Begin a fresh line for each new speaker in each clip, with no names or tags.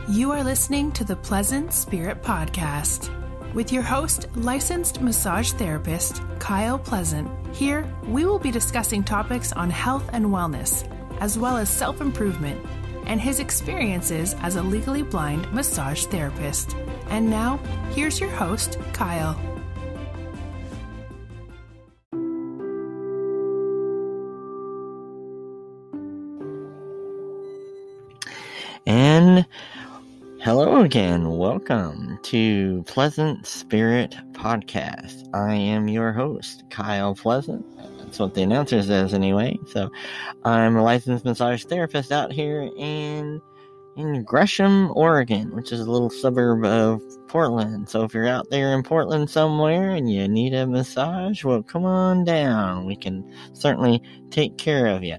You are listening to the Pleasant Spirit Podcast with your host, licensed massage therapist, Kyle Pleasant. Here, we will be discussing topics on health and wellness, as well as self-improvement, and his experiences as a legally blind massage therapist. And now, here's your host, Kyle.
And hello again. Welcome to Pleasant Spirit Podcast. I am your host, Kyle Pleasant. That's what the announcer says anyway. So I'm a licensed massage therapist out here in Gresham, Oregon, which is a little suburb of Portland. So if you're out there in Portland somewhere and you need a massage, well, come on down. We can certainly take care of you.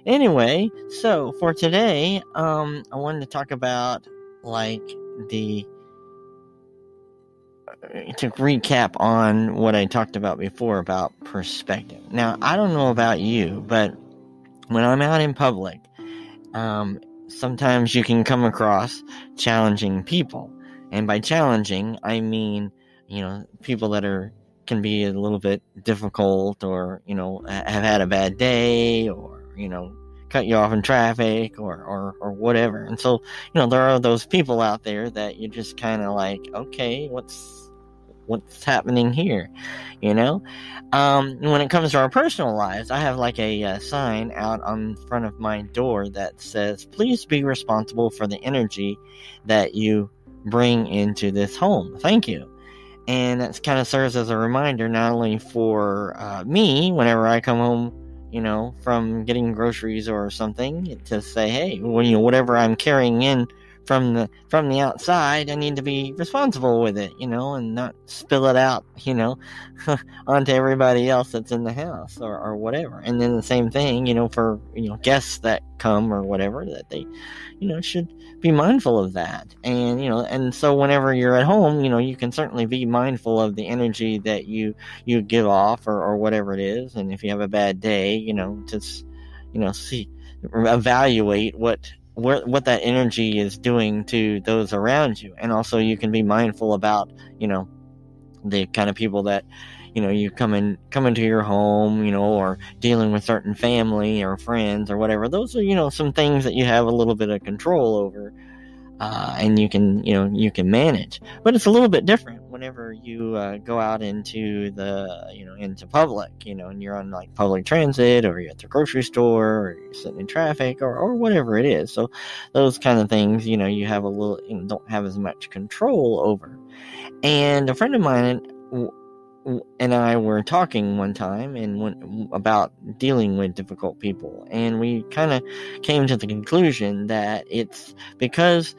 Anyway, so for today, I wanted to talk about to recap on what I talked about before about perspective. Now, I don't know about you, but when I'm out in public, sometimes you can come across challenging people. And by challenging, I mean, people that can be a little bit difficult or, have had a bad day or, cut you off in traffic or whatever. And so, there are those people out there that you're just kind of like, okay, what's happening here? When it comes to our personal lives, I have a sign out on front of my door that says, please be responsible for the energy that you bring into this home. Thank you. And that kind of serves as a reminder, not only for me, whenever I come home, from getting groceries or something, to say, hey, whatever I'm carrying in from the outside, I need to be responsible with it, and not spill it out, onto everybody else that's in the house or whatever. And then the same thing, for, guests that come or whatever, that they, should be mindful of that. And, and so whenever you're at home, you can certainly be mindful of the energy that you give off or whatever it is. And if you have a bad day, just, evaluate what that energy is doing to those around you. And also you can be mindful about, the kind of people that, you come into your home, or dealing with certain family or friends or whatever. Those are, some things that you have a little bit of control over, and you can manage. But it's a little bit different whenever you go out into into public, and you're on public transit, or you're at the grocery store, or you're sitting in traffic, or whatever it is. So those kind of things, you have a little, don't have as much control over. And a friend of mine and I were talking one time about dealing with difficult people, and we kind of came to the conclusion that it's because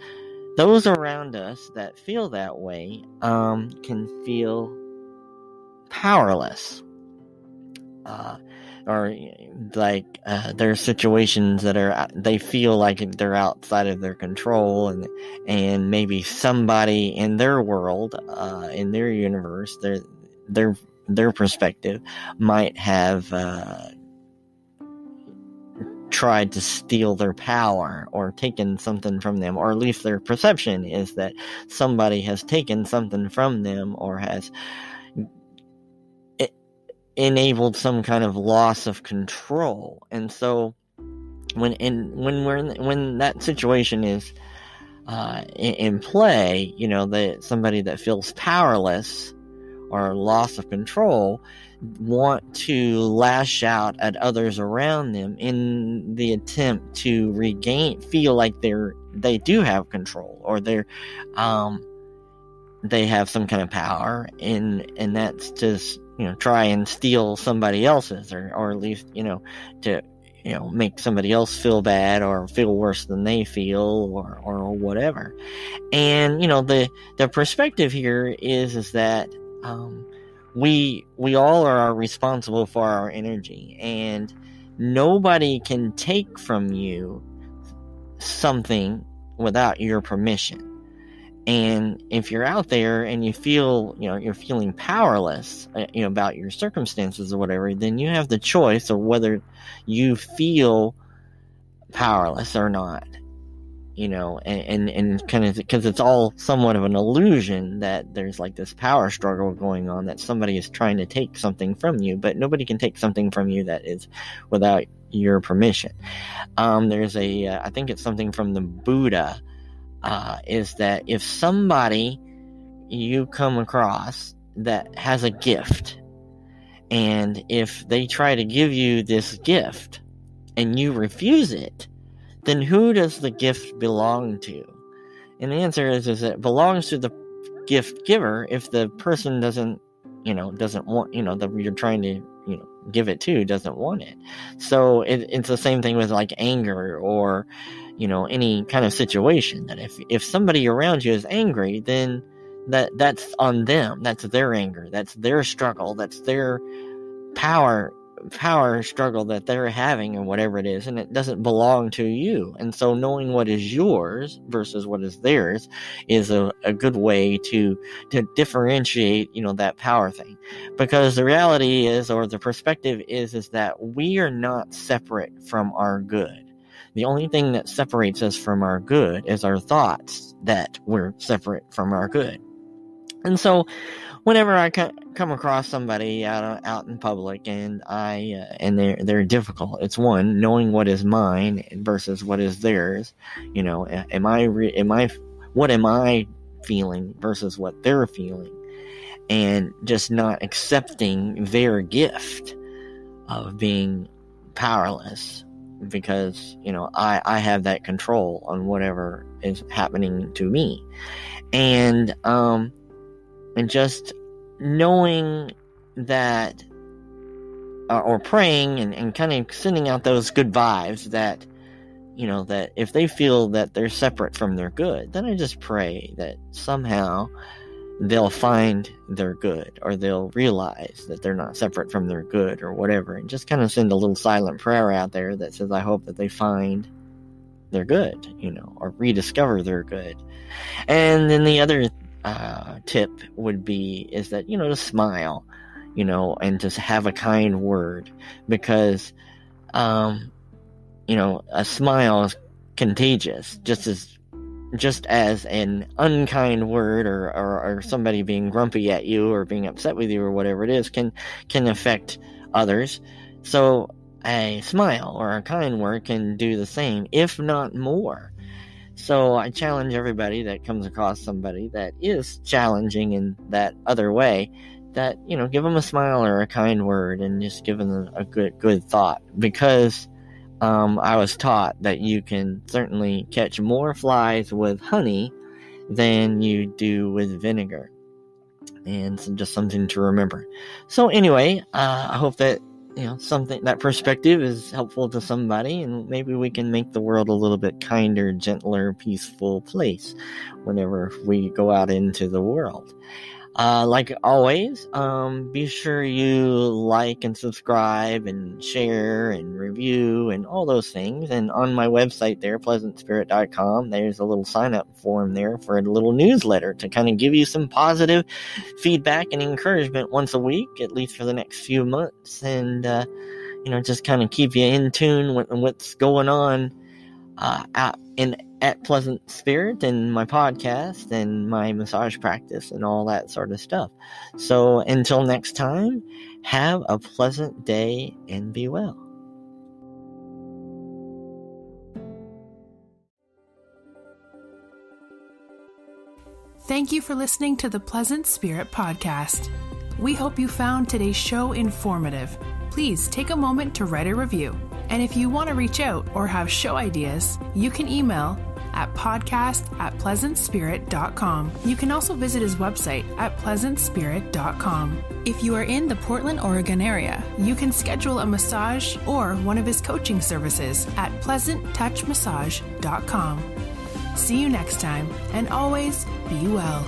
those around us that feel that way can feel powerless, or there's situations that they feel like they're outside of their control, and maybe somebody in their world, in their universe, their perspective might have tried to steal their power or taken something from them, or at least their perception is that somebody has taken something from them or has enabled some kind of loss of control. And so when that situation is in play, that somebody that feels powerless or loss of control want to lash out at others around them in the attempt to feel like they do have control, or they have some kind of power, and that's just try and steal somebody else's, or at least to make somebody else feel bad or feel worse than they feel, or whatever. And the perspective here is that we all are responsible for our energy, and nobody can take from you something without your permission. And if you're out there and you feel, you're feeling powerless, about your circumstances or whatever, then you have the choice of whether you feel powerless or not. and kind of, because it's all somewhat of an illusion that there's like this power struggle going on, that somebody is trying to take something from you, but nobody can take something from you that is without your permission. There's I think it's something from the Buddha, is that if somebody you come across that has a gift, and if they try to give you this gift and you refuse it, then who does the gift belong to? And the answer is that it belongs to the gift giver if the person doesn't want, that you're trying to, give it to, doesn't want it. So it's the same thing with like anger or, any kind of situation, that if somebody around you is angry, then that's on them. That's their anger. That's their struggle. That's their power struggle that they're having, or whatever it is, and it doesn't belong to you. And so knowing what is yours versus what is theirs is a good way to differentiate, that power thing. Because the reality is, or the perspective is that we are not separate from our good. The only thing that separates us from our good is our thoughts that we're separate from our good. And so whenever I come across somebody out in public and they're difficult, it's one, knowing what is mine versus what is theirs. What am I feeling versus what they're feeling, and just not accepting their gift of being powerless, because I have that control on whatever is happening to me, and just knowing that, or praying and kind of sending out those good vibes that, that if they feel that they're separate from their good, then I just pray that somehow they'll find their good, or they'll realize that they're not separate from their good, or whatever, and just kind of send a little silent prayer out there that says, I hope that they find their good, or rediscover their good. And then the other tip is that, to smile, and to have a kind word, because, a smile is contagious, just as an unkind word or somebody being grumpy at you or being upset with you or whatever it is can affect others. So a smile or a kind word can do the same, if not more. So I challenge everybody that comes across somebody that is challenging in that other way, that, give them a smile or a kind word, and just give them a good thought. Because I was taught that you can certainly catch more flies with honey than you do with vinegar. And so just something to remember. So anyway, I hope that something, that perspective is helpful to somebody, and maybe we can make the world a little bit kinder, gentler, peaceful place whenever we go out into the world. Like always, be sure you like and subscribe and share and review and all those things. And on my website there, pleasantspirit.com, there's a little sign-up form there for a little newsletter to kind of give you some positive feedback and encouragement once a week, at least for the next few months. And, just kind of keep you in tune with what's going on at Pleasant Spirit, and my podcast and my massage practice and all that sort of stuff. So until next time, have a pleasant day and be well.
Thank you for listening to the Pleasant Spirit podcast. We hope you found today's show informative. Please take a moment to write a review. And if you want to reach out or have show ideas, you can email at podcast@pleasantspirit.com. You can also visit his website at pleasantspirit.com. If you are in the Portland, Oregon area, you can schedule a massage or one of his coaching services at pleasanttouchmassage.com. See you next time, and always be well.